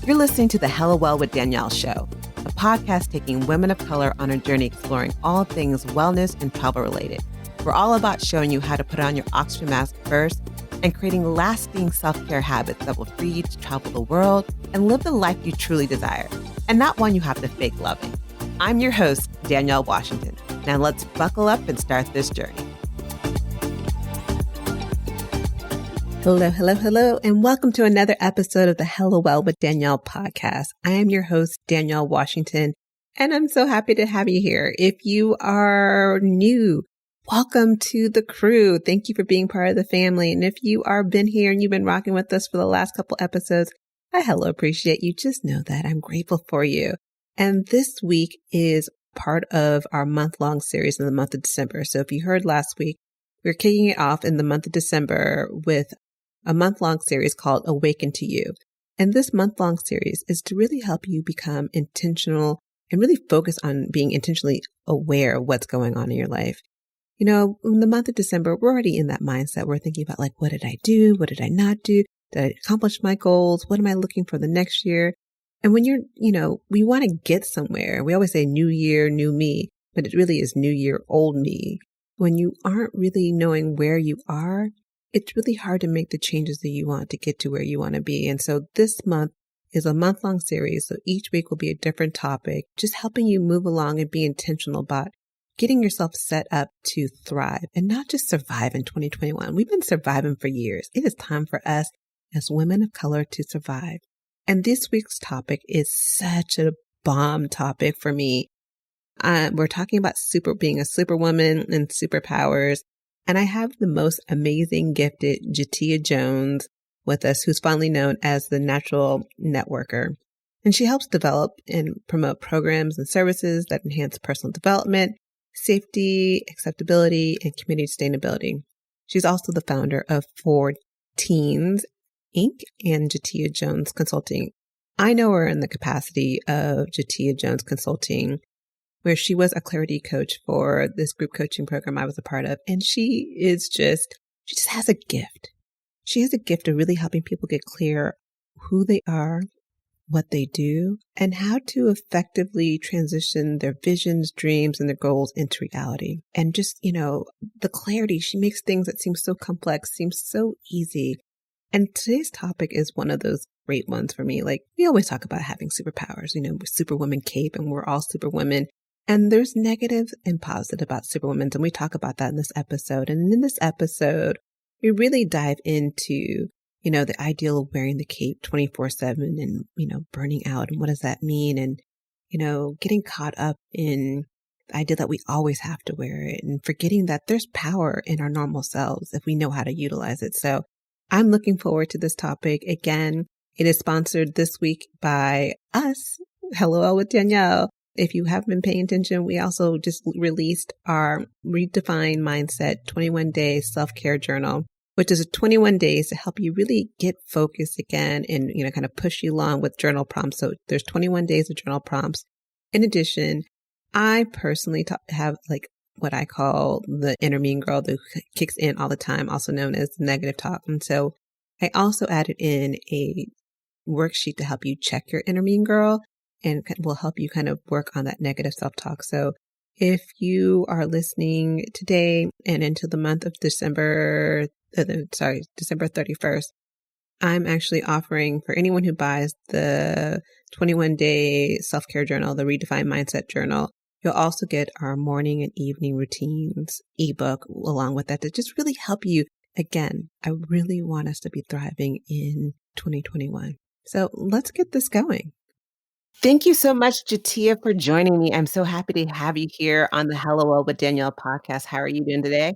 You're listening to the Hello Well with Danielle show, a podcast taking women of color on a journey exploring all things wellness and travel related. We're all about showing you how to put on your oxygen mask first and creating lasting self-care habits that will free you to travel the world and live the life you truly desire, and not one you have to fake loving. I'm your host, Danielle Washington. Now let's buckle up and start this journey. Hello, and welcome to another episode of the Hello Well with Danielle podcast. I am your host, Danielle Washington, and I'm so happy to have you here. If you are new, welcome to the crew. Thank you for being part of the family. And if you are been here and you've been rocking with us for the last couple episodes, I appreciate you. Just know that I'm grateful for you. And this week is part of our month-long series in the month of December. So if you heard last week, we're kicking it off in the month of December with a month-long series called Awaken To You. And this month-long series is to really help you become intentional and really focus on being intentionally aware of what's going on in your life. You know, in the month of December, we're already in that mindset. We're thinking about like, what did I do? What did I not do? Did I accomplish my goals? What am I looking for the next year? And when we want to get somewhere. We always say new year, new me, but it really is new year, old me. When you aren't really knowing where you are, it's really hard to make the changes that you want to get to where you want to be. And so this month is a month-long series. So each week will be a different topic, just helping you move along and be intentional about getting yourself set up to thrive and not just survive in 2021. We've been surviving for years. It is time for us as women of color to survive. And this week's topic is such a bomb topic for me. We're talking about being a superwoman and superpowers. And I have the most amazing, gifted Jateya Jones with us, who's fondly known as the Natural Networker. And she helps develop and promote programs and services that enhance personal development, safety, acceptability, and community sustainability. She's also the founder of For Teens, Inc. and Jateya Jones Consulting. I know her in the capacity of Jateya Jones Consulting, where she was a clarity coach for this group coaching program I was a part of. And she just has a gift. She has a gift of really helping people get clear who they are, what they do, and how to effectively transition their visions, dreams, and their goals into reality. And just, the clarity, she makes things that seem so complex, seem so easy. And today's topic is one of those great ones for me. Like, we always talk about having superpowers, we're Superwoman cape and we're all superwomen. And there's negative and positive about superwomen. And we talk about that in this episode. And in this episode, we really dive into, the ideal of wearing the cape 24/7 and, burning out. And what does that mean? And, getting caught up in the idea that we always have to wear it and forgetting that there's power in our normal selves if we know how to utilize it. So I'm looking forward to this topic. Again, it is sponsored this week by us, Hello with Danielle. If you haven't been paying attention, we also just released our Redefine Mindset 21-Day Self-Care Journal, which is 21 days to help you really get focused again and, kind of push you along with journal prompts. So there's 21 days of journal prompts. In addition, I personally have like what I call the inner mean girl that kicks in all the time, also known as negative talk. And so I also added in a worksheet to help you check your inner mean girl and will help you kind of work on that negative self-talk. So if you are listening today and into the month of December 31st, I'm actually offering for anyone who buys the 21-day self-care journal, the Redefine Mindset Journal, you'll also get our morning and evening routines ebook along with that to just really help you. Again, I really want us to be thriving in 2021. So let's get this going. Thank you so much, Jateya, for joining me. I'm so happy to have you here on the Hello Well with Danielle podcast. How are you doing today?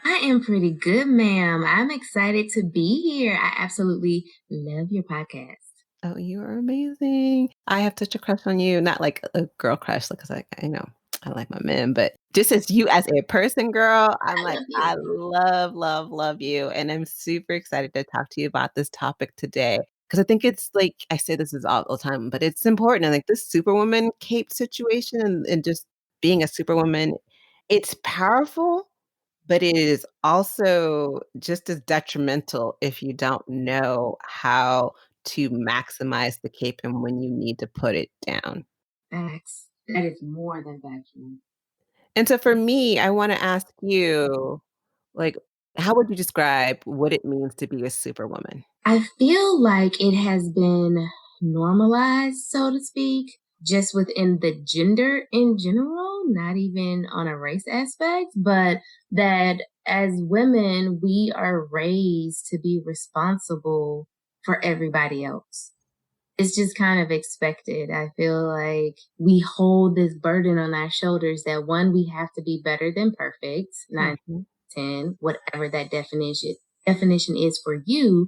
I am pretty good, ma'am. I'm excited to be here. I absolutely love your podcast. Oh, you are amazing. I have such a crush on you. Not like a girl crush, because I like my men, but just as you as a person, girl, I'm like, I love you. And I'm super excited to talk to you about this topic today. Because I think it's like, I say this is all the time, but it's important. And like this superwoman cape situation and just being a superwoman, it's powerful, but it is also just as detrimental if you don't know how to maximize the cape and when you need to put it down. Facts. That is more than factual. And so for me, I wanna ask you, like, how would you describe what it means to be a superwoman? I feel like it has been normalized, so to speak, just within the gender in general, not even on a race aspect, but that as women, we are raised to be responsible for everybody else. It's just kind of expected. I feel like we hold this burden on our shoulders that one, we have to be better than perfect, 9, Mhm. 10, whatever that definition is for you.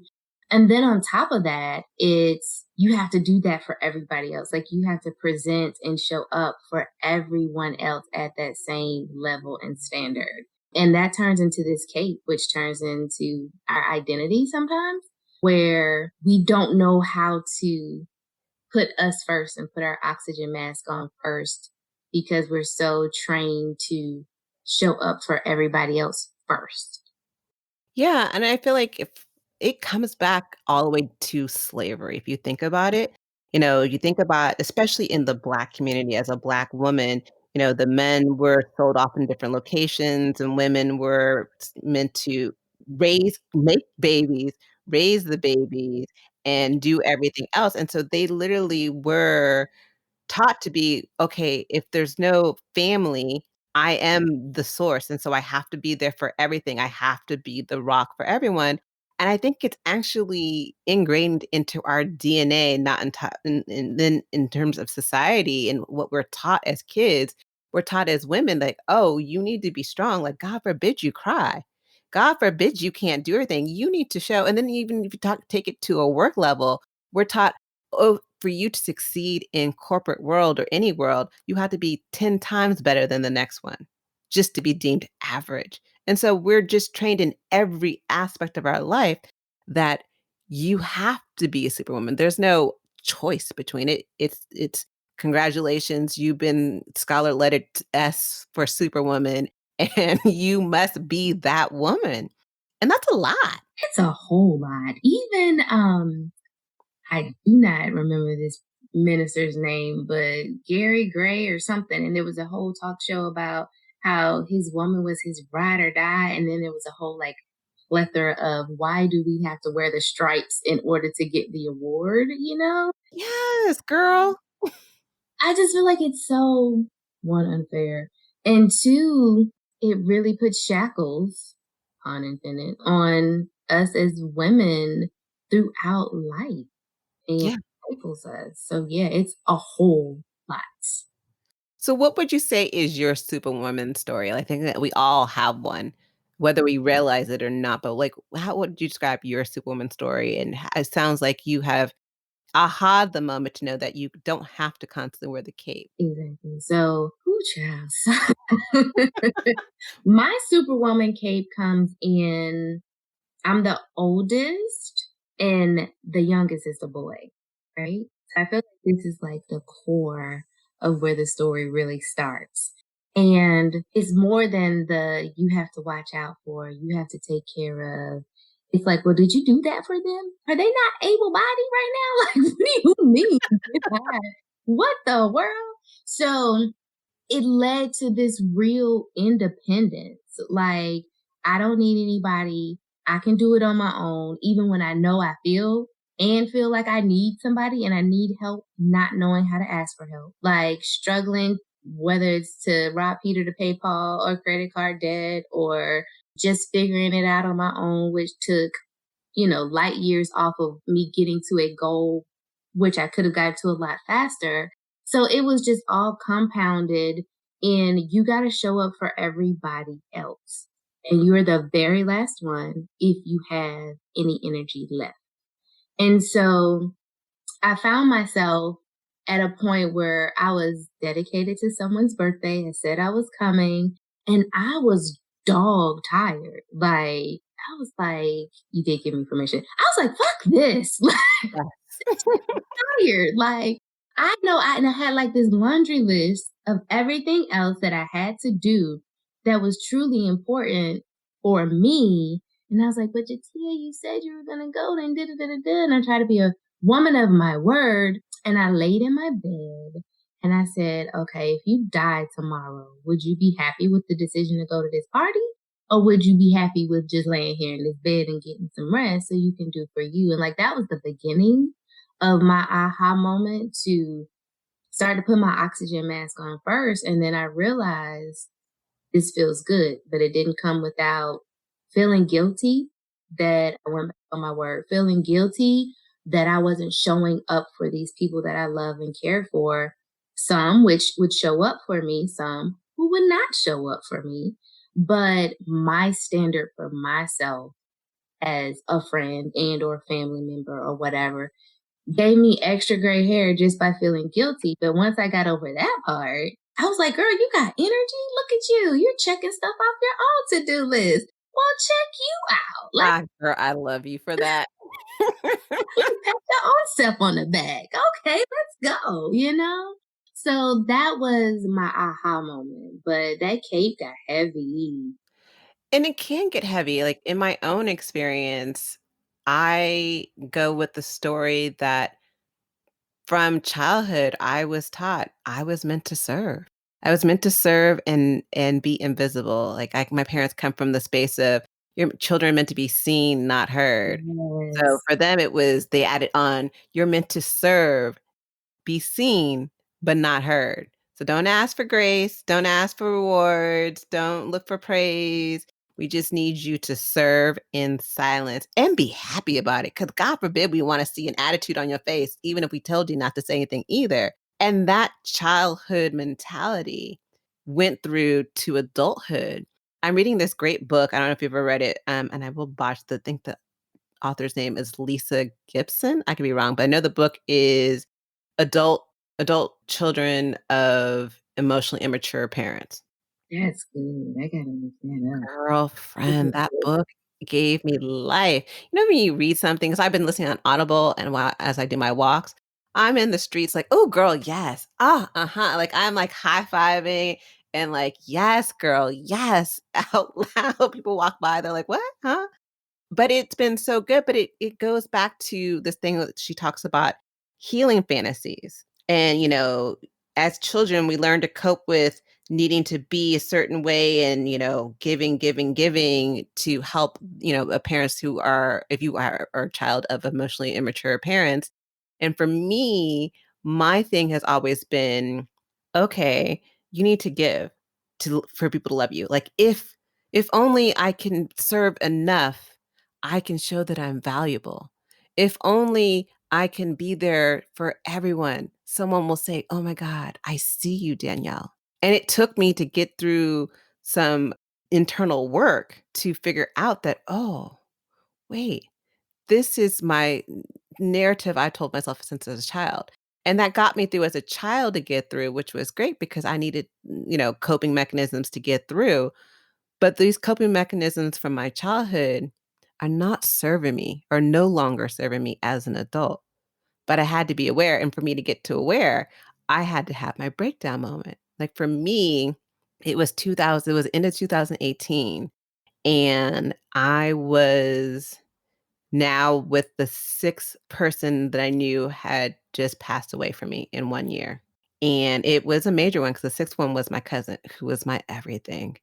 And then on top of that, it's you have to do that for everybody else. Like you have to present and show up for everyone else at that same level and standard. And that turns into this cape, which turns into our identity sometimes, where we don't know how to put us first and put our oxygen mask on first because we're so trained to show up for everybody else first. Yeah, and I feel like if it comes back all the way to slavery, if you think about it, you think about especially in the Black community as a Black woman, the men were sold off in different locations and women were meant to make babies, raise the babies, and do everything else, and so they literally were taught to be, okay, if there's no family, I am the source. And so I have to be there for everything. I have to be the rock for everyone. And I think it's actually ingrained into our DNA, not then in terms of society and what we're taught as kids. We're taught as women, like, oh, you need to be strong. Like, God forbid you cry. God forbid you can't do everything. You need to show. And then even if you take it to a work level, we're taught, oh, for you to succeed in corporate world or any world, you have to be 10 times better than the next one just to be deemed average. And so we're just trained in every aspect of our life that you have to be a superwoman. There's no choice between it. It's congratulations, you've been scholar lettered S for superwoman and you must be that woman. And that's a lot. It's a whole lot. Even I do not remember this minister's name, but Gary Gray or something. And there was a whole talk show about how his woman was his ride or die. And then there was a whole like plethora of why do we have to wear the stripes in order to get the award, you know? Yes, girl. I just feel like it's so one unfair. And two, it really puts shackles, pun intended, on us as women throughout life and Yeah. stifles us. So yeah, it's a whole lot. So what would you say is your superwoman story? I think that we all have one, whether we realize it or not, but, like, how would you describe your superwoman story? And ho it sounds like you have aha the moment to know that you don't have to constantly wear the cape. Exactly. So, who child? My superwoman cape comes in I'm the oldest and the youngest is a boy, right? So I feel like this is like the core of where the story really starts. And it's more than the you have to watch out for, you have to take care of. It's like, well, did you do that for them? Are they not able bodied right now? Like, what do you mean? What the world? So it led to this real independence. Like, I don't need anybody. I can do it on my own, even when I know I feel like I need somebody and I need help, not knowing how to ask for help. Like struggling, whether it's to rob Peter to pay Paul or credit card debt or just figuring it out on my own, which took, light years off of me getting to a goal, which I could have gotten to a lot faster. So it was just all compounded in you got to show up for everybody else. And you're the very last one if you have any energy left. And so I found myself at a point where I was dedicated to someone's birthday. I said I was coming and I was dog tired. Like, I was like, you did give me permission. I was like, fuck this. Yes. Tired. Like, I know and I had like this laundry list of everything else that I had to do that was truly important for me. And I was like, but Jateya, you said you were going to go and da da da da da. And I tried to be a woman of my word. And I laid in my bed and I said, okay, if you died tomorrow, would you be happy with the decision to go to this party? Or would you be happy with just laying here in this bed and getting some rest so you can do for you? And like that was the beginning of my aha moment to start to put my oxygen mask on first. And then I realized this feels good, but it didn't come without feeling guilty that I went back on my word, feeling guilty that I wasn't showing up for these people that I love and care for. Some which would show up for me, some who would not show up for me. But my standard for myself as a friend and or family member or whatever gave me extra gray hair just by feeling guilty. But once I got over that part, I was like, girl, you got energy? Look at you. You're checking stuff off your own to-do list. Well, check you out. Like, Ah, girl, I love you for that. pat your own self on the back. Okay, let's go, you know? So that was my aha moment. But that cape got heavy. And it can get heavy. Like in my own experience, I go with the story that from childhood, I was taught I was meant to serve. I was meant to serve and be invisible. Like my parents come from the space of your children are meant to be seen, not heard. So Yes. for them, it was they added on, you're meant to serve, be seen, but not heard. So don't ask for grace, don't ask for rewards, don't look for praise. We just need you to serve in silence and be happy about it. Because God forbid we want to see an attitude on your face, even if we told you not to say anything either. And that childhood mentality went through to adulthood. I'm reading this great book. I don't know if you've ever read it, and I will botch the think the author's name is Lisa Gibson. I could be wrong, but I know the book is adult children of emotionally immature parents. That's good. I gotta look that up. Girlfriend, Mhm. that book gave me life. You know when you read something, 'cause I've been listening on Audible and while as I do my walks, I'm in the streets like, "Oh, girl, yes. Ah, uh-huh." Like, I'm, like, high-fiving and like, "Yes, girl, yes," out loud. People walk by, they're like, "What? Huh?" But it's been so good, but it goes back to this thing that she talks about healing fantasies. And, as children, we learn to cope with needing to be a certain way and, giving, giving, giving to help, parents who are, if you are a child of emotionally immature parents. And for me, my thing has always been, okay, you need to give for people to love you. Like if only I can serve enough, I can show that I'm valuable. If only I can be there for everyone, someone will say, "Oh my God, I see you, Danielle." And it took me to get through some internal work to figure out that, oh, wait, this is my narrative I told myself since as a child. And that got me through as a child to get through, which was great because I needed, coping mechanisms to get through. But these coping mechanisms from my childhood are not serving me or no longer serving me as an adult. But I had to be aware. And for me to get to aware, I had to have my breakdown moment. Like for me, it was 2000, it was end of 2018. And I was now with the sixth person that I knew had just passed away from me in 1 year. And it was a major one because the sixth one was my cousin, who was my everything.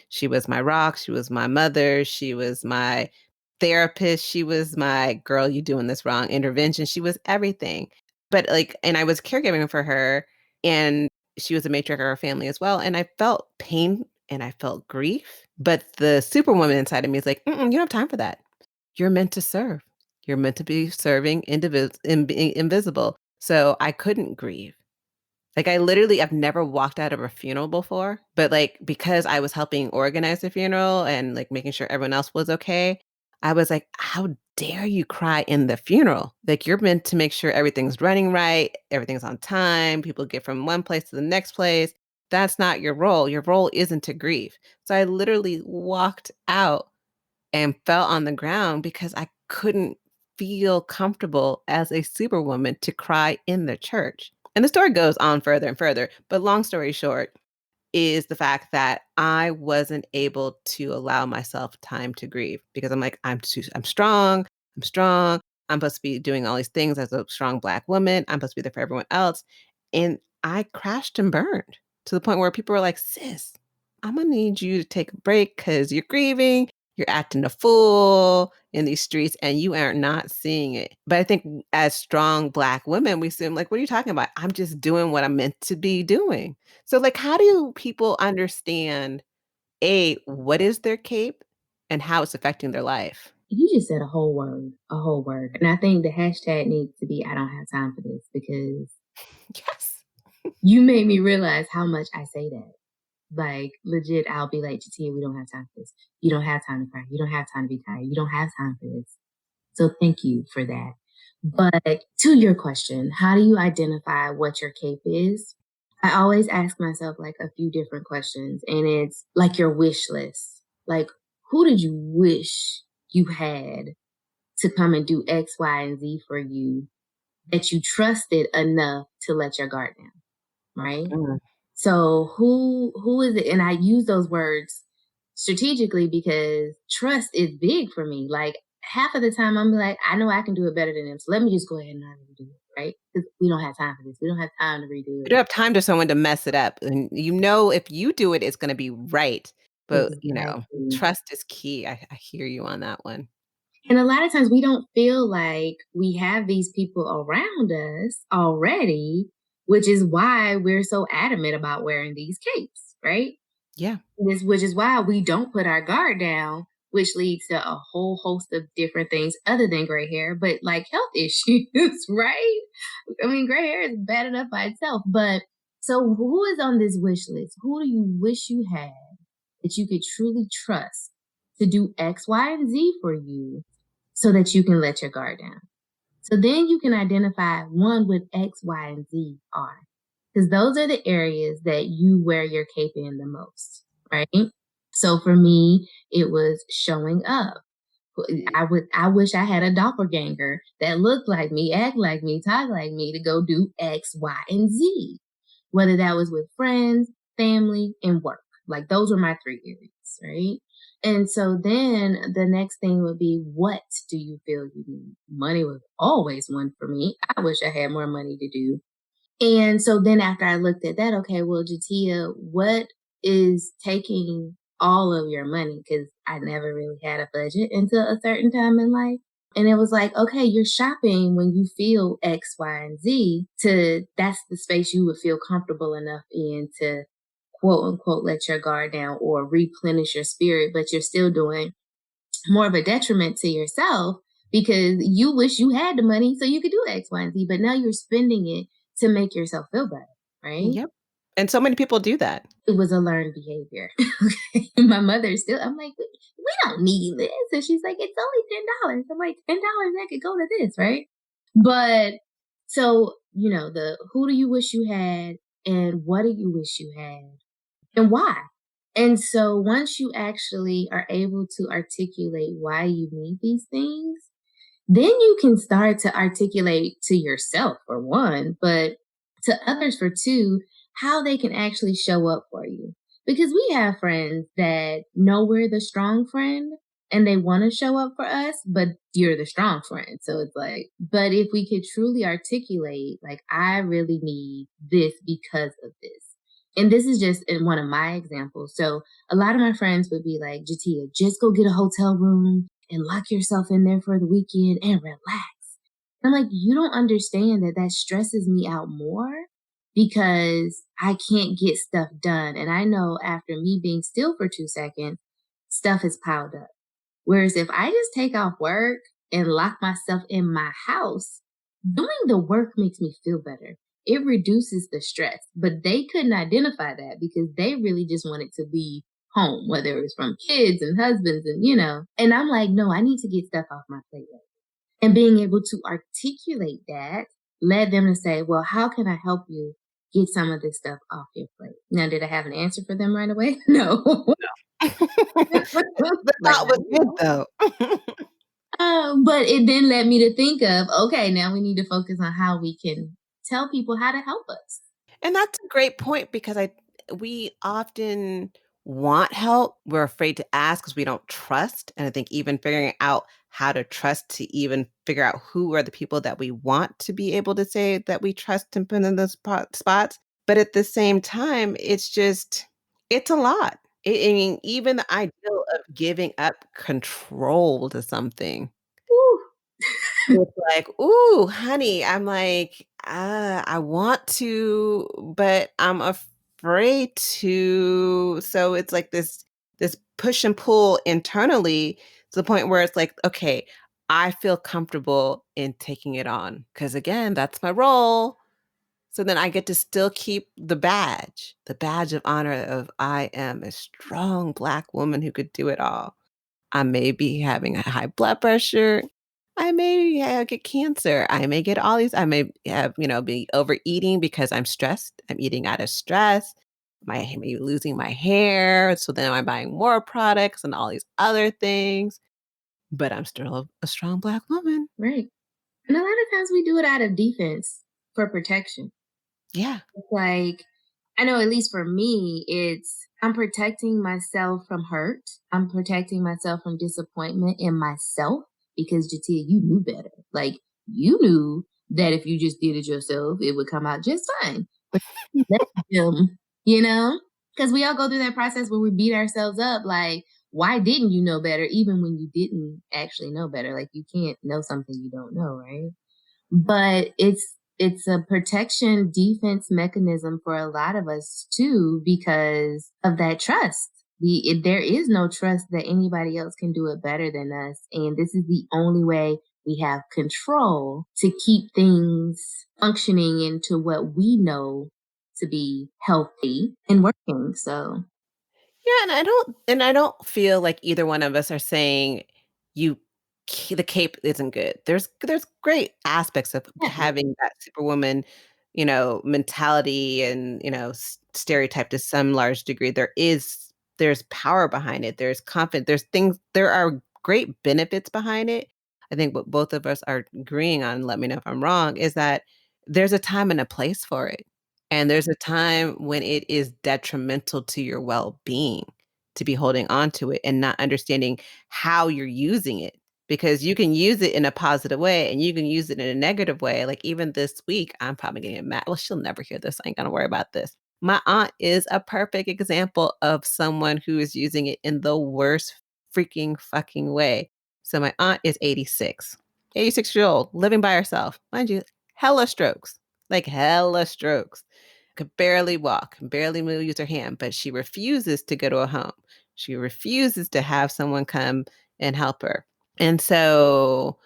She was my rock. She was my mother. She was my therapist. She was my girl, you doing this wrong intervention. She was everything. But like, and I was caregiving for her, and she was a matriarch of our family as well. And I felt pain and I felt grief. But the superwoman inside of me is like, "Mm-mm, you don't have time for that. You're meant to serve. You're meant to be serving and being invisible." So I couldn't grieve. Like, I've never walked out of a funeral before, but, like, because I was helping organize the funeral and, like, making sure everyone else was okay, I was like, "How dare you cry in the funeral? Like, you're meant to make sure everything's running right, everything's on time, people get from one place to the next place. That's not your role. Your role isn't to grieve." So I literally walked out and fell on the ground because I couldn't feel comfortable as a superwoman to cry in the church. And the story goes on further and further, but long story short is the fact that I wasn't able to allow myself time to grieve because I'm like, I'm strong, I'm strong. I'm supposed to be doing all these things as a strong Black woman. I'm supposed to be there for everyone else. And I crashed and burned to the point where people were like, sis, I'm going to need you to take a break because you're grieving. You're acting a fool in these streets and you are not seeing it. But I think as strong Black women, we seem like, what are you talking about? I'm just doing what I'm meant to be doing. So, like, how do people understand, A, what is their cape and how it's affecting their life? You just said a whole word, a whole word. And I think the hashtag needs to be I don't have time for this because Yes. you made me realize how much I say that. Like, legit, I'll be like, Jateya, we don't have time for this. You don't have time to cry. You don't have time to be tired. You don't have time for this. So thank you for that. But to your question, how do you identify what your cape is? I always ask myself like a few different questions, and it's like your wish list. Like, who did you wish you had to come and do X, Y, and Z for you that you trusted enough to let your guard down, right? Mm. So who is it? And I use those words strategically because trust is big for me. Like half of the time I'm like, I know I can do it better than them. So let me just go ahead and already do it, right? Because we don't have time for this. We don't have time to redo You it. don't have time to someone to mess it up. And if you do it, it's going to be right. But, Exactly. trust is key. I hear you on that one. And a lot of times we don't feel like we have these people around us already, which is why we're so adamant about wearing these capes, right? Yeah. Which is why we don't put our guard down, which leads to a whole host of different things other than gray hair, but like health issues, right? I mean, gray hair is bad enough by itself, but so who is on this wish list? Who do you wish you had that you could truly trust to do X, Y, and Z for you so that you can let your guard down? So then you can identify one what X, Y, and Z are. Because those are the areas that you wear your cape in the most, right? So for me, it was showing up. I wish I had a doppelganger that looked like me, act like me, talk like me to go do X, Y, and Z. Whether that was with friends, family, and work. Like those were my three areas, right? And so then the next thing would be, what do you feel you need? Money was always one for me. I wish I had more money to do. And so then after I looked at that, okay, well, Jateya, what is taking all of your money? Because I never really had a budget until a certain time in life. And it was like, okay, you're shopping when you feel X, Y, and Z that's the space you would feel comfortable enough in to quote unquote let your guard down or replenish your spirit, but you're still doing more of a detriment to yourself because you wish you had the money so you could do X, Y, and Z, but now you're spending it to make yourself feel better, right? Yep. And so many people do that. It was a learned behavior. Okay. My mother still, I'm like, we don't need this. And she's like, it's only $10. I'm like, $10 that could go to this, right? But so, the who do you wish you had and what do you wish you had and why? And so once you actually are able to articulate why you need these things, then you can start to articulate to yourself for one, but to others for two, how they can actually show up for you. Because we have friends that know we're the strong friend and they want to show up for us, but you're the strong friend. So it's like, but if we could truly articulate, like, I really need this because of this. And this is just in one of my examples. So a lot of my friends would be like, Jateya, just go get a hotel room and lock yourself in there for the weekend and relax. I'm like, you don't understand that stresses me out more because I can't get stuff done. And I know after me being still for 2 seconds, stuff is piled up. Whereas if I just take off work and lock myself in my house, doing the work makes me feel better. It reduces the stress, but they couldn't identify that because they really just wanted to be home, whether it was from kids and husbands and I'm like, no, I need to get stuff off my plate. And being able to articulate that led them to say, well, how can I help you get some of this stuff off your plate? Now, did I have an answer for them right away? No. The Like, thought was good though. but it then led me to think of, okay, now we need to focus on how we can tell people how to help us. And that's a great point because we often want help. We're afraid to ask because we don't trust. And I think even figuring out how to trust to even figure out who are the people that we want to be able to say that we trust and put in those spots. But at the same time, it's a lot. I mean, even the idea of giving up control to something, Woo. it's like, "Ooh, honey," I'm like, I want to, but I'm afraid to." So it's like this push and pull internally to the point where it's like, "Okay, I feel comfortable in taking it on because again, that's my role." So then I get to still keep the badge of honor of I am a strong Black woman who could do it all. I may be having a high blood pressure. I may get cancer. I may get all these. I may have, be overeating because I'm stressed. I'm eating out of stress. I may be losing my hair. So then I'm buying more products and all these other things. But I'm still a strong Black woman. Right. And a lot of times we do it out of defense for protection. Yeah. It's like, I know at least for me, it's I'm protecting myself from hurt. I'm protecting myself from disappointment in myself because Jatia, you knew better. Like you knew that if you just did it yourself, it would come out just fine. But you let them, you know? Because we all go through that process where we beat ourselves up like, why didn't you know better? Even when you didn't actually know better. Like you can't know something you don't know, right? But it's a protection defense mechanism for a lot of us too because of that trust. There is no trust that anybody else can do it better than us, and this is the only way we have control to keep things functioning into what we know to be healthy and working. So Yeah, and I don't feel like either one of us are saying you the cape isn't good. There's great aspects of yeah, having that superwoman, mentality and, stereotype to some large degree. There's power behind it. There's confidence. There are great benefits behind it. I think what both of us are agreeing on, let me know if I'm wrong, is that there's a time and a place for it. And there's a time when it is detrimental to your well-being to be holding on to it and not understanding how you're using it. Because you can use it in a positive way and you can use it in a negative way. Like even this week, I'm probably getting mad. Well, she'll never hear this. I ain't gonna worry about this. My aunt is a perfect example of someone who is using it in the worst freaking fucking way. So my aunt is 86, 86 year old, living by herself. Mind you, hella strokes, like hella strokes, could barely walk, barely move, use her hand, but she refuses to go to a home. She refuses to have someone come and help her. And so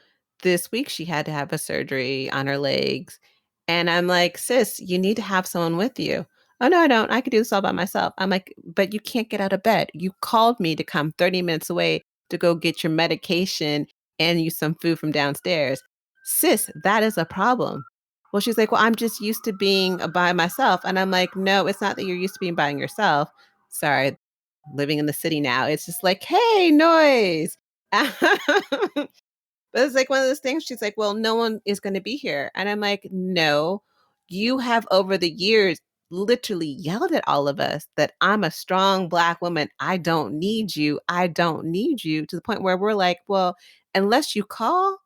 this week she had to have a surgery on her legs. And I'm like, sis, you need to have someone with you. Oh, no, I don't. I could do this all by myself. I'm like, but you can't get out of bed. You called me to come 30 minutes away to go get your medication and use some food from downstairs. Sis, that is a problem. Well, she's like, well, I'm just used to being by myself. And I'm like, no, it's not that you're used to being by yourself. Sorry, living in the city now. It's just like, hey, noise. But it's like one of those things. She's like, well, no one is going to be here. And I'm like, no, you have over the years literally yelled at all of us that I'm a strong Black woman. I don't need you. I don't need you to the point where we're like, well, unless you call,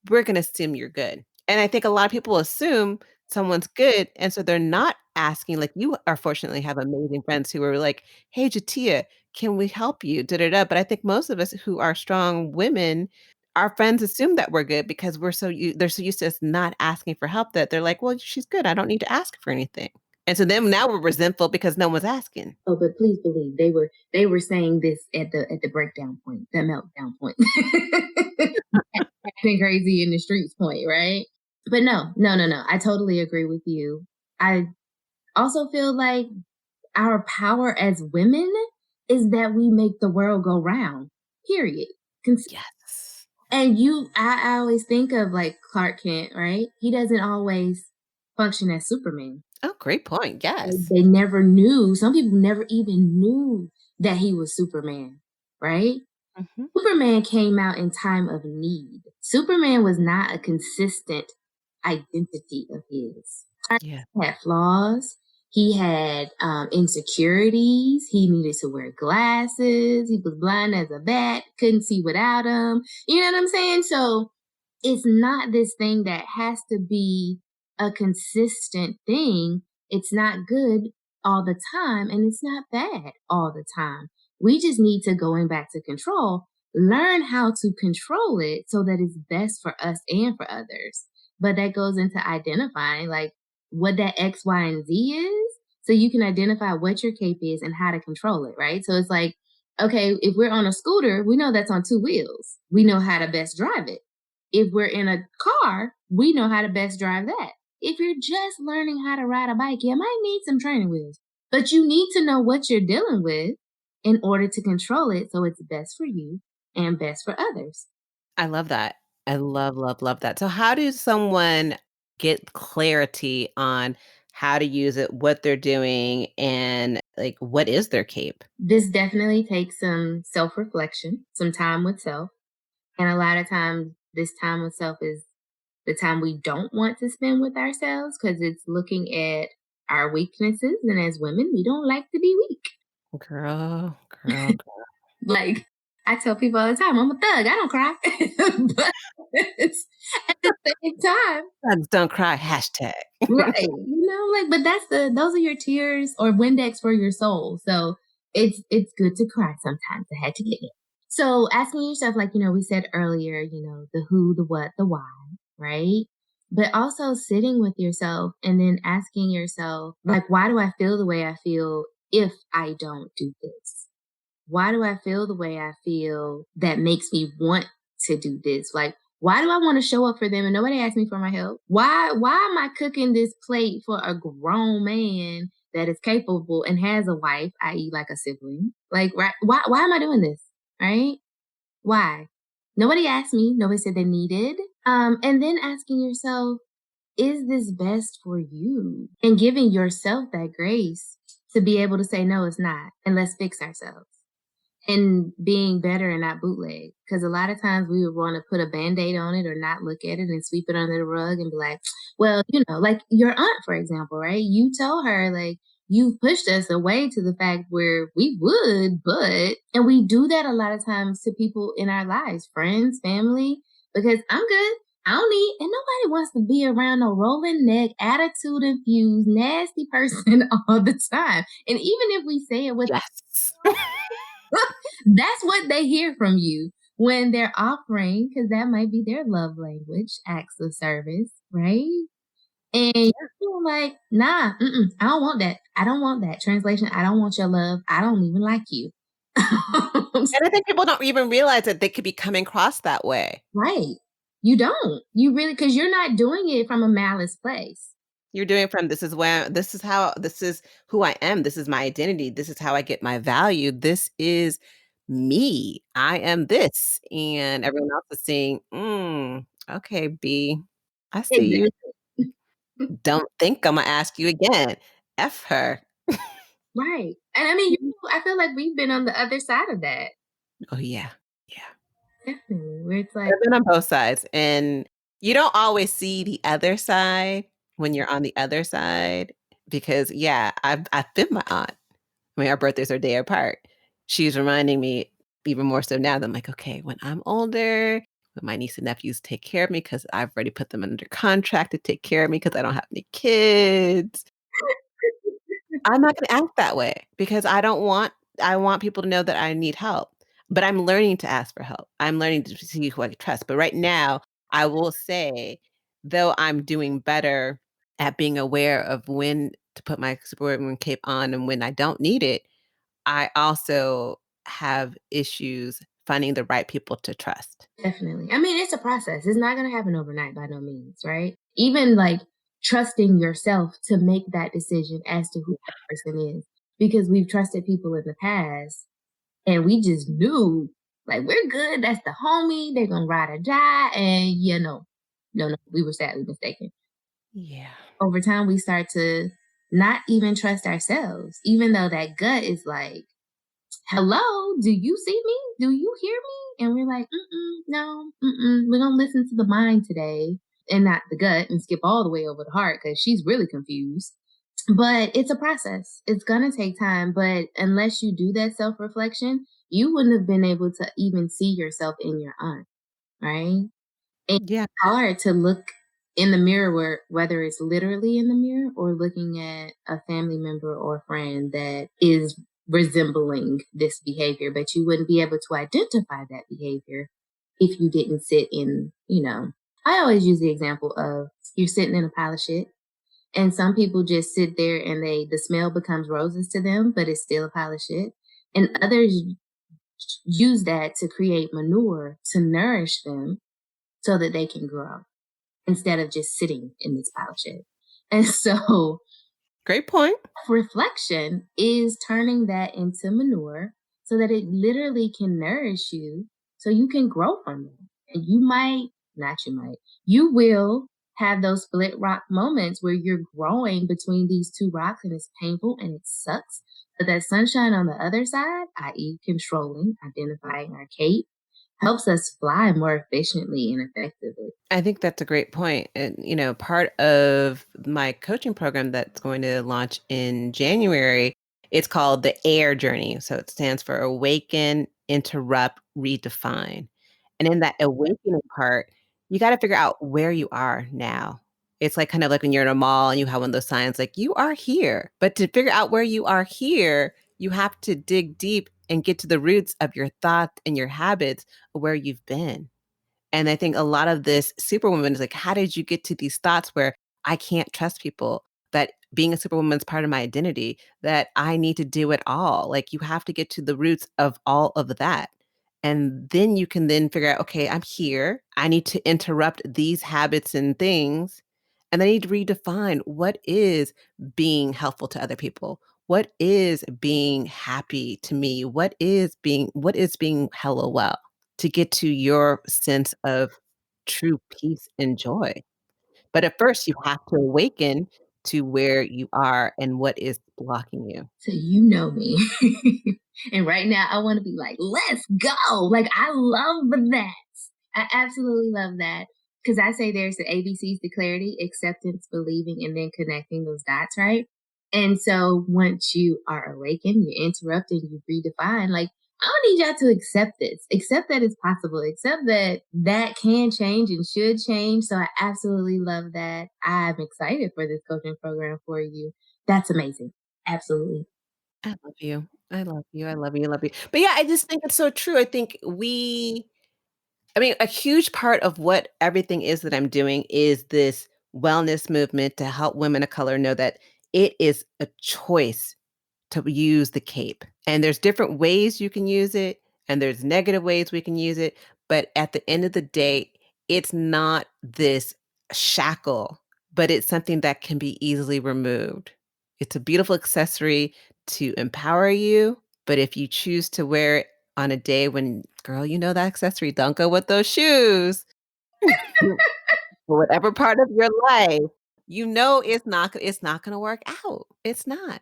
we're going to assume you're good. And I think a lot of people assume someone's good. And so they're not asking, like, you are fortunately have amazing friends who are like, hey, Jatia, can we help you? Da, da, da. But I think most of us who are strong women, our friends assume that we're good because they're so used to us not asking for help that they're like, well, she's good. I don't need to ask for anything. And so then now we're resentful because no one's asking. oh, but please believe they were saying this at the breakdown point, the meltdown point. Acting crazy in the streets point, right? But no, no, no, no. I totally agree with you. I also feel like our power as women is that we make the world go round. Period. Yes. And I always think of like Clark Kent, right? He doesn't always function as Superman. Oh, great point. Yes. They never knew. Some people never even knew that he was Superman, right? Hmm. Superman came out in time of need. Superman was not a consistent identity of his. Yeah. He had flaws. He had insecurities. He needed to wear glasses. He was blind as a bat, couldn't see without them. You know what I'm saying? So it's not this thing that has to be a consistent thing. It's not good all the time, and it's not bad all the time. We just need to, going back to control, learn how to control it so that it's best for us and for others. But that goes into identifying like what that X, Y, and Z is. So you can identify what your cape is and how to control it, right? So it's like, okay, if we're on a scooter, we know that's on two wheels. We know how to best drive it. If we're in a car, we know how to best drive that. If you're just learning how to ride a bike, you might need some training wheels, but you need to know what you're dealing with in order to control it so it's best for you and best for others. I love that. I love, love, love that. So how does someone get clarity on how to use it, what they're doing, and like what is their cape? This definitely takes some self reflection, some time with self. And a lot of times, this time with self is the time we don't want to spend with ourselves because it's looking at our weaknesses. And as women, we don't like to be weak. Girl, girl, girl. Like, I tell people all the time, I'm a thug. I don't cry. But at the same time, Hugs don't cry, hashtag. right. Like, but those are your tears or Windex for your soul. So it's good to cry sometimes. I had to get it. So asking yourself, like, we said earlier, the who, the what, the why, right? But also sitting with yourself and then asking yourself, like, why do I feel the way I feel if I don't do this? Why do I feel the way I feel that makes me want to do this? Like, why do I want to show up for them and nobody asked me for my help? Why am I cooking this plate for a grown man that is capable and has a wife, i.e. like a sibling? Like, right, why am I doing this? Right? Why? Nobody asked me. Nobody said they needed. And then asking yourself, is this best for you? And giving yourself that grace to be able to say, no, it's not. And let's fix ourselves and being better and not bootleg. Because a lot of times we would want to put a band-aid on it or not look at it and sweep it under the rug and be like, well, like your aunt, for example, right? You tell her, like, you pushed us away to the fact where we would, and we do that a lot of times to people in our lives, friends, family, because I'm good. I don't need, and nobody wants to be around a rolling neck, attitude infused, nasty person all the time. And even if we say it with Yes. that's what they hear from you when they're offering, because that might be their love language, acts of service, right? And you're like, nah, I don't want that. I don't want that. Translation, I don't want your love. I don't even like you. And I think people don't even realize that they could be coming across that way. Right. You don't. You really, because you're not doing it from a malice place. You're doing it from this is where this is how this is who I am. This is my identity. This is how I get my value. This is me. I am this. And everyone else is saying, okay, B, I see you. Exactly. Don't think I'm gonna ask you again. F her. Right. And I mean, I feel like we've been on the other side of that. Oh yeah. Yeah. Definitely. Where it's like, I've been on both sides. And you don't always see the other side when you're on the other side because yeah, I've been my aunt. I mean, our birthdays are a day apart. She's reminding me even more so now that I'm like, okay, when I'm older, when my niece and nephews take care of me, because I've already put them under contract to take care of me because I don't have any kids. I'm not gonna act that way because I want people to know that I need help. But I'm learning to ask for help. I'm learning to see who I can trust. But right now, I will say, though I'm doing better at being aware of when to put my Superwoman cape on and when I don't need it, I also have issues finding the right people to trust. definitely. I mean, it's a process. It's not going to happen overnight by no means, right? Even like trusting yourself to make that decision as to who that person is. Because we've trusted people in the past and we just knew, like, we're good. That's the homie. They're going to ride or die. And, no, we were sadly mistaken. Yeah. Over time, we start to not even trust ourselves, even though that gut is like, hello, do you see me? Do you hear me? And we're like, no, we're going to listen to the mind today and not the gut and skip all the way over the heart because she's really confused. But it's a process. It's going to take time. But unless you do that self reflection, you wouldn't have been able to even see yourself in your aunt, right? It's Yeah. hard to look in the mirror, whether it's literally in the mirror or looking at a family member or friend that is resembling this behavior, but you wouldn't be able to identify that behavior if you didn't sit in, I always use the example of you're sitting in a pile of shit. And some people just sit there and the smell becomes roses to them, but it's still a pile of shit. And others use that to create manure to nourish them so that they can grow instead of just sitting in this pile of shit. And so Great point. reflection is turning that into manure so that it literally can nourish you so you can grow from it. And you will have those split rock moments where you're growing between these two rocks and it's painful and it sucks. But that sunshine on the other side, i.e., controlling, identifying our Kate, helps us fly more efficiently and effectively. I think that's a great point. And, part of my coaching program that's going to launch in January, it's called the AIR journey. So it stands for Awaken, Interrupt, Redefine. And in that awakening part, you got to figure out where you are now. It's like kind of like when you're in a mall and you have one of those signs like, you are here. But to figure out where you are here, you have to dig deep and get to the roots of your thoughts and your habits of where you've been. And I think a lot of this superwoman is like, how did you get to these thoughts where I can't trust people, that being a superwoman is part of my identity, that I need to do it all? Like, you have to get to the roots of all of that. And then you can then figure out, okay, I'm here. I need to interrupt these habits and things. And I need to redefine what is being helpful to other people. What is being happy to me? What is being hello well? To get to your sense of true peace and joy. But at first, you have to awaken to where you are and what is blocking you. So you know me. And right now I want to be like, let's go. Like I love that. I absolutely love that. Because I say there's the ABCs to clarity, acceptance, believing, and then connecting those dots, right? And so once you are awakened, you interrupt and you redefine, like, I don't need y'all to accept this. Accept that it's possible. Accept that that can change and should change. So I absolutely love that. I'm excited for this coaching program for you. That's amazing. Absolutely. I love you. I love you. I love you. I love you. But yeah, I just think it's so true. I think I mean, a huge part of what everything is that I'm doing is this wellness movement to help women of color know that it is a choice to use the cape. And there's different ways you can use it, and there's negative ways we can use it. But at the end of the day, it's not this shackle, but it's something that can be easily removed. It's a beautiful accessory to empower you. But if you choose to wear it on a day when, girl, that accessory, don't go with those shoes for whatever part of your life, it's not gonna work out. It's not.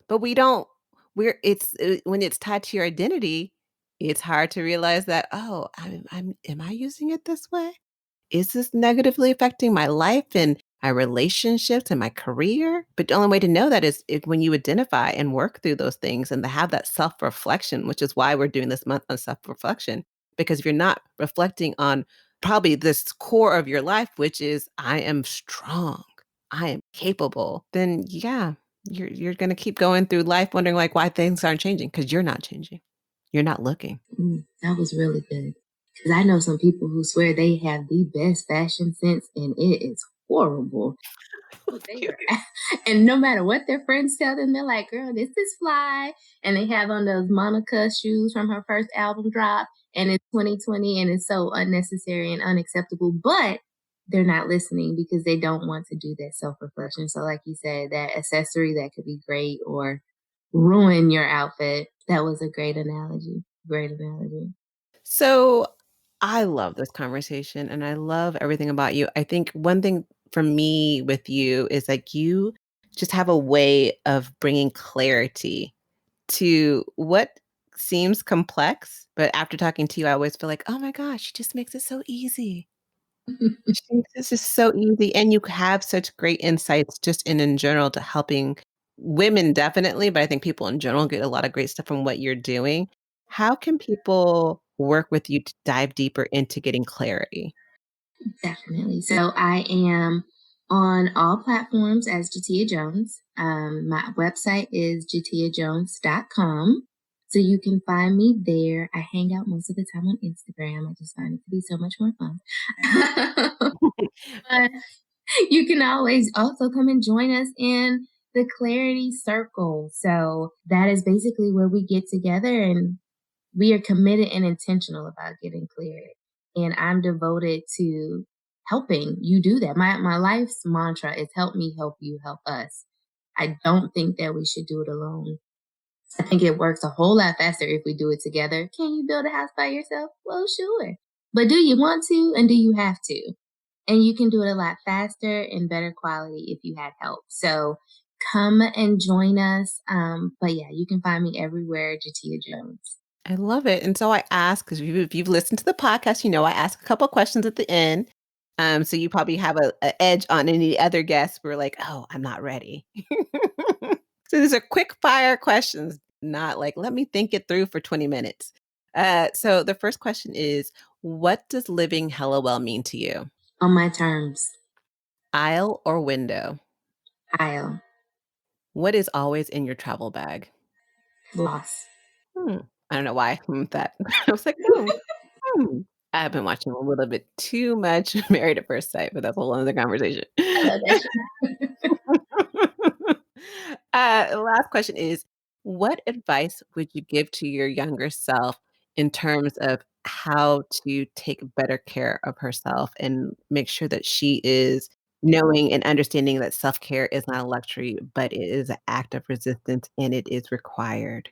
But we don't we're it's when it's tied to your identity, it's hard to realize that, "Oh, am I using it this way? Is this negatively affecting my life and my relationships and my career?" But the only way to know that is if when you identify and work through those things and to have that self-reflection, which is why we're doing this month on self-reflection. Because if you're not reflecting on probably this core of your life, which is, I am strong, I am capable, then yeah, you're gonna keep going through life wondering like why things aren't changing because you're not changing. You're not looking. That was really good. Because I know some people who swear they have the best fashion sense and it is horrible. They are, and no matter what their friends tell them, they're like, girl, this is fly. And they have on those Monica shoes from her first album drop. And it's 2020 and it's so unnecessary and unacceptable. But they're not listening because they don't want to do that self reflection. So, like you said, that accessory that could be great or ruin your outfit. That was a great analogy. Great analogy. So I love this conversation and I love everything about you. I think one thing for me with you is like you just have a way of bringing clarity to what seems complex. But after talking to you, I always feel like, oh my gosh, she just makes it so easy. She makes this is so easy. And you have such great insights just in general to helping women definitely, but I think people in general get a lot of great stuff from what you're doing. How can people work with you to dive deeper into getting clarity? Definitely. So I am on all platforms as Jateya Jones. My website is jateyajones.com. So you can find me there. I hang out most of the time on Instagram. I just find it to be so much more fun. But you can always also come and join us in the Clarity Circle. So that is basically where we get together and we are committed and intentional about getting clarity. And I'm devoted to helping you do that. My life's mantra is help me, help you, help us. I don't think that we should do it alone. I think it works a whole lot faster if we do it together. Can you build a house by yourself? Well, sure. But do you want to and do you have to? And you can do it a lot faster and better quality if you had help. So come and join us. But yeah, you can find me everywhere, Jateya Jones. I love it. And so I ask, because if you've listened to the podcast, you know I ask a couple questions at the end. So you probably have a edge on any other guests who are like, oh, I'm not ready. So these are quick fire questions, not like, let me think it through for 20 minutes. So the first question is, what does living hella well mean to you? On my terms. Aisle or window? Aisle. What is always in your travel bag? Loss. Hmm. I don't know why I that. I was like, oh, hmm. I've been watching a little bit too much Married at First Sight, but that's a whole other conversation. I love that show. Last question is, what advice would you give to your younger self in terms of how to take better care of herself and make sure that she is knowing and understanding that self-care is not a luxury, but it is an act of resistance and it is required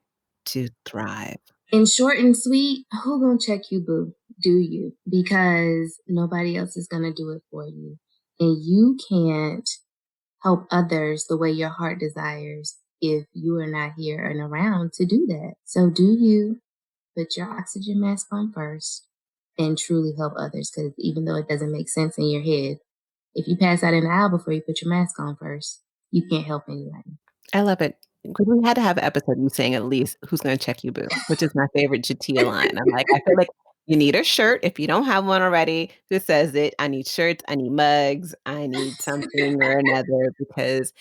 to thrive? In short and sweet, who gonna check you, boo? Do you? Because nobody else is gonna do it for you. And you can't help others the way your heart desires if you are not here and around to do that. So do you put your oxygen mask on first and truly help others? Because even though it doesn't make sense in your head, if you pass out in the aisle before you put your mask on first, you can't help anybody. I love it. 'Cause we had to have an episode you saying at least, "Who's gonna check you, boo?" Which is my favorite Jatia line. I'm like, I feel like you need a shirt if you don't have one already who says it. I need shirts, I need mugs, I need something or another because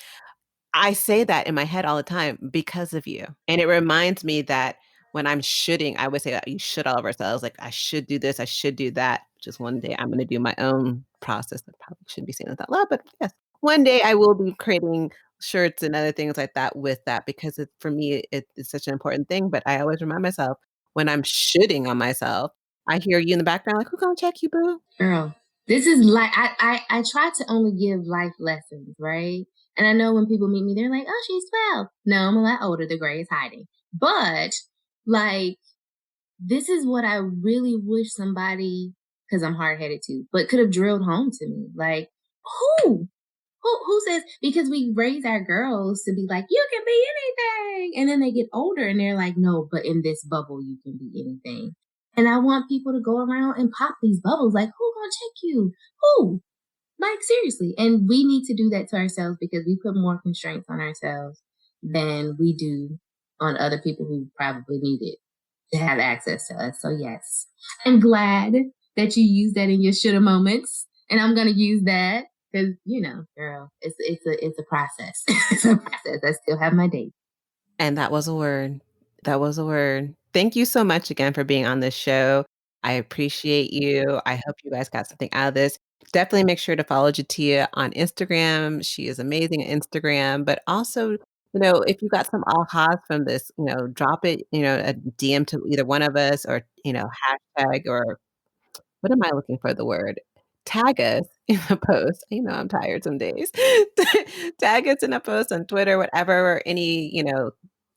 I say that in my head all the time because of you. And it reminds me that when I'm shoulding, I would say that you should all of ourselves. Like, I should do this, I should do that. Just one day I'm gonna do my own process. I probably shouldn't be saying that out loud, but yes. One day I will be creating shirts and other things like that with that because it for me, it's such an important thing. But I always remind myself when I'm shitting on myself, I hear you in the background, like, who gonna check you, boo? Girl, this is like I try to only give life lessons, right? And I know when people meet me, they're like, "Oh, she's 12." No, I'm a lot older. The gray is hiding. But like, this is what I really wish somebody, because I'm hard headed too, but could have drilled home to me. Like, who? Who says, because we raise our girls to be like, you can be anything. And then they get older and they're like, no, but in this bubble, you can be anything. And I want people to go around and pop these bubbles. Like, who gonna check you? Who? Like, seriously. And we need to do that to ourselves because we put more constraints on ourselves than we do on other people who probably need it to have access to us. So yes, I'm glad that you use that in your shoulda moments. And I'm gonna use that because, girl, it's a process. It's a process. I still have my date. And that was a word. That was a word. Thank you so much again for being on this show. I appreciate you. I hope you guys got something out of this. Definitely make sure to follow Jatia on Instagram. She is amazing at Instagram, but also, if you got some ahas from this, drop it, a DM to either one of us or, hashtag or what am I looking for the word? Tag us in a post. I'm tired some days. Tag us in a post on Twitter, whatever, or any,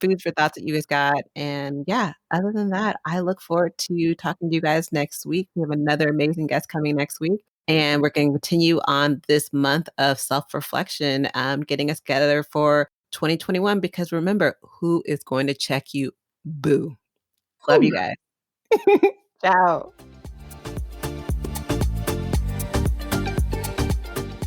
food for thoughts that you guys got. And yeah, other than that, I look forward to talking to you guys next week. We have another amazing guest coming next week. And we're going to continue on this month of self-reflection, getting us together for 2021. Because remember, who is going to check you? Boo. Love you guys. Ciao.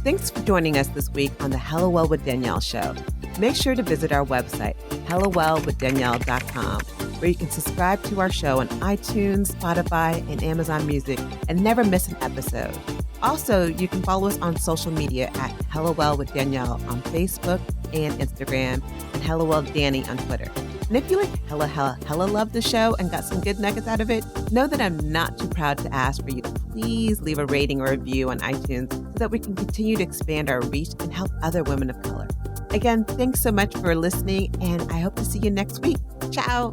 Thanks for joining us this week on the Hello Well with Danielle show. make sure to visit our website, hellowellwithdanielle.com, where you can subscribe to our show on iTunes, Spotify, and Amazon Music and never miss an episode. Also, you can follow us on social media at Hellowell with Danielle on Facebook and Instagram, and Hellowell Danny on Twitter. And if you like hella love the show and got some good nuggets out of it, know that I'm not too proud to ask for you to please leave a rating or review on iTunes so that we can continue to expand our reach and help other women of color. Again, thanks so much for listening, and I hope to see you next week. Ciao.